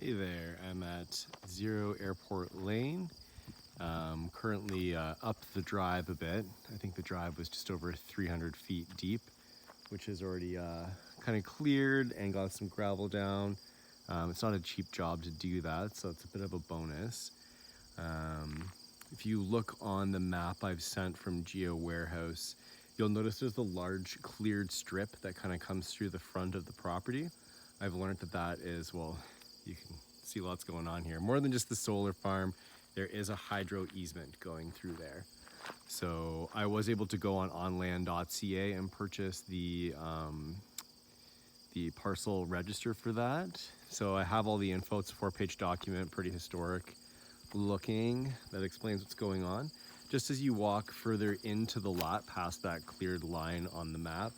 Hey there, I'm at Zero Airport Lane. Currently up the drive a bit. I think the drive was just over 300 feet deep, which is already kind of cleared and got some gravel down. It's not a cheap job to do that, so it's a bit of a bonus. If you look on the map I've sent from Geo Warehouse, you'll notice there's a large cleared strip that kind of comes through the front of the property. I've learned that that is, well, you can see lots going on here. More than just the solar farm, there is a hydro easement going through there. So I was able to go on onland.ca and purchase the parcel register for that. So I have all the info. It's a 4-page document, pretty historic looking, that explains what's going on. Just as you walk further into the lot past that cleared line on the map,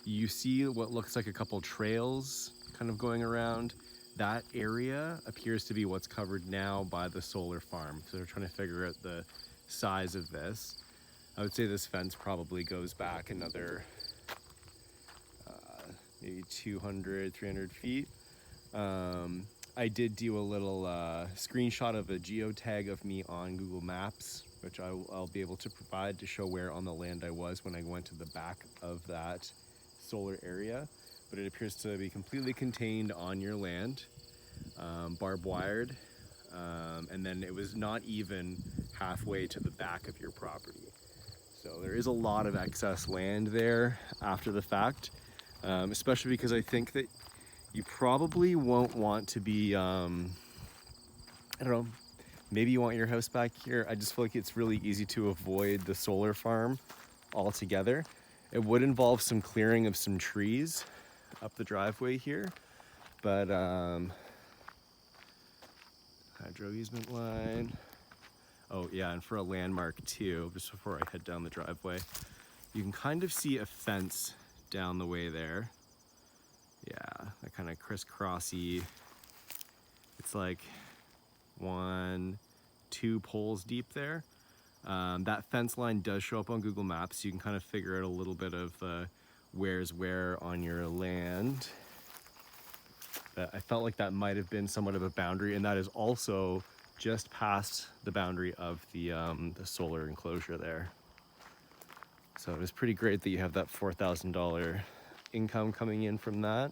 you see what looks like a couple trails kind of going around. That area appears to be what's covered now by the solar farm. So they're trying to figure out the size of this. I would say this fence probably goes back another maybe 200, 300 feet. I did do a little screenshot of a geotag of me on Google Maps, which I'll be able to provide to show where on the land I was when I went to the back of that solar area. But it appears to be completely contained on your land, barbed wired, and then it was not even halfway to the back of your property. So there is a lot of excess land there after the fact, especially because I think that you probably won't want to be, I don't know, maybe you want your house back here. I just feel like it's really easy to avoid the solar farm altogether. It would involve some clearing of some trees up the driveway here, but hydro easement line. Oh yeah, and for a landmark too, just before I head down the driveway, you can kind of see a fence down the way there. Yeah, that kind of crisscrossy. It's like 1, 2 poles deep there. That fence line does show up on Google Maps, so you can kind of figure out a little bit of where's where on your land. But I felt like that might have been somewhat of a boundary, and that is also just past the boundary of the solar enclosure there. So it was pretty great that you have that $4,000 income coming in from that.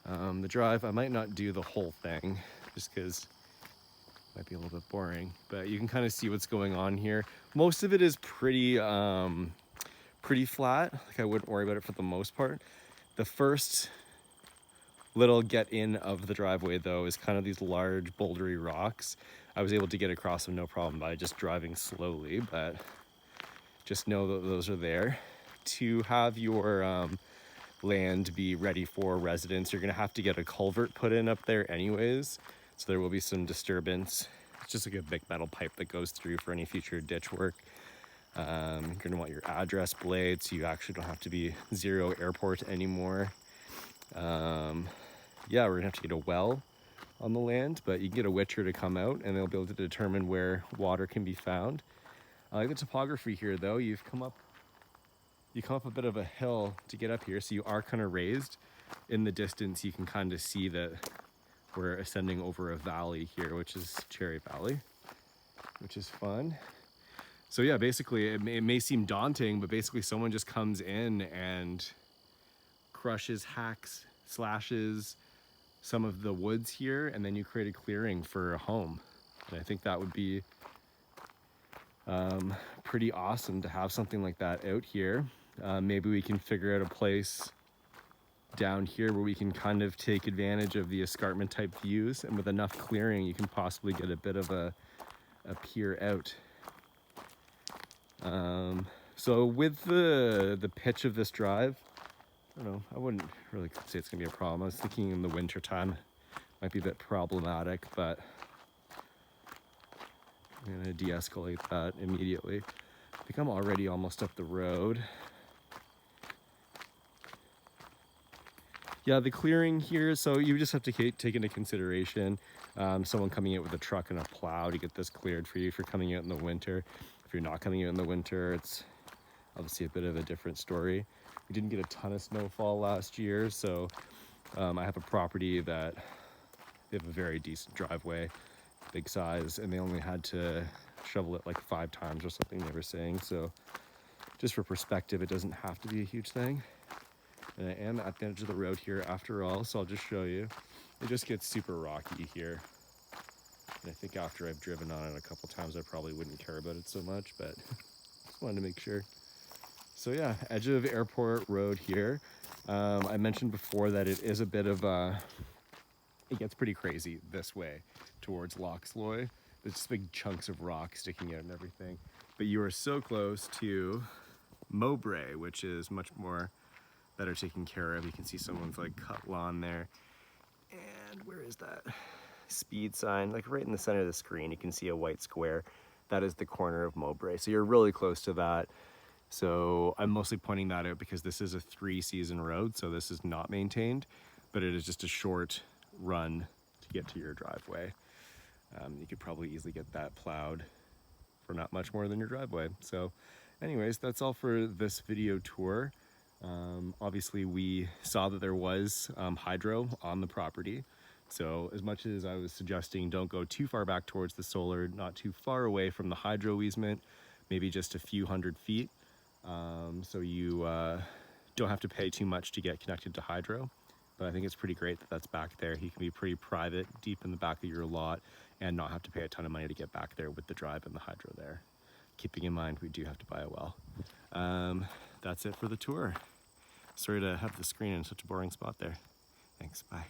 The drive, I might not do the whole thing just because it might be a little bit boring, but you can kind of see what's going on here. Most of it is pretty flat. Like I wouldn't worry about it for the most part. The first little get in of the driveway though is kind of these large bouldery rocks. I was able to get across them no problem by just driving slowly, but just know that those are there. To have your land be ready for residents, you're gonna have to get a culvert put in up there anyways, so there will be some disturbance. It's just like a big metal pipe that goes through for any future ditch work. You're gonna want your address blade so you actually don't have to be Zero Airport anymore. Yeah, we're gonna have to get a well on the land, but you can get a witcher to come out and they'll be able to determine where water can be found. I like the topography here though. You come up a bit of a hill to get up here, so you are kind of raised. In the distance you can kind of see that we're ascending over a valley here, which is Cherry Valley, which is fun. So yeah, basically it may seem daunting, but basically someone just comes in and crushes, hacks, slashes some of the woods here, and then you create a clearing for a home. And I think that would be pretty awesome to have something like that out here. Maybe we can figure out a place down here where we can kind of take advantage of the escarpment type views, and with enough clearing you can possibly get a bit of a pier out. So with the pitch of this drive, I don't know, I wouldn't really say it's gonna be a problem. I was thinking in the winter time might be a bit problematic, but I'm gonna de-escalate that immediately. I think I'm already almost up the road. Yeah, the clearing here, so you just have to take into consideration someone coming out with a truck and a plow to get this cleared for you if you're coming out in the winter. If you're not coming out in the winter, it's obviously a bit of a different story. We didn't get a ton of snowfall last year, so I have a property that they have a very decent driveway, big size, and they only had to shovel it like 5 times or something they were saying. So just for perspective, it doesn't have to be a huge thing. And I am at the edge of the road here after all, so I'll just show you. It just gets super rocky here. And I think after I've driven on it a couple times, I probably wouldn't care about it so much, but just wanted to make sure. So yeah, edge of Airport Road here. I mentioned before that it is a bit of a, it gets pretty crazy this way towards Lochsloy. There's just big chunks of rock sticking out and everything. But you are so close to Mowbray, which is much more better taken care of. You can see someone's like cut lawn there. And where is that speed sign? Like right in the center of the screen, you can see a white square. That is the corner of Mowbray. So you're really close to that. So I'm mostly pointing that out because this is a 3-season road, so this is not maintained, but it is just a short run to get to your driveway. You could probably easily get that plowed for not much more than your driveway. So anyways, that's all for this video tour. Obviously we saw that there was hydro on the property. So as much as I was suggesting don't go too far back towards the solar, not too far away from the hydro easement, maybe just a few hundred feet. So you don't have to pay too much to get connected to hydro. But I think it's pretty great that that's back there. He can be pretty private, deep in the back of your lot, and not have to pay a ton of money to get back there with the drive and the hydro there. Keeping in mind we do have to buy a well. That's it for the tour. Sorry to have the screen in such a boring spot there. Thanks, bye.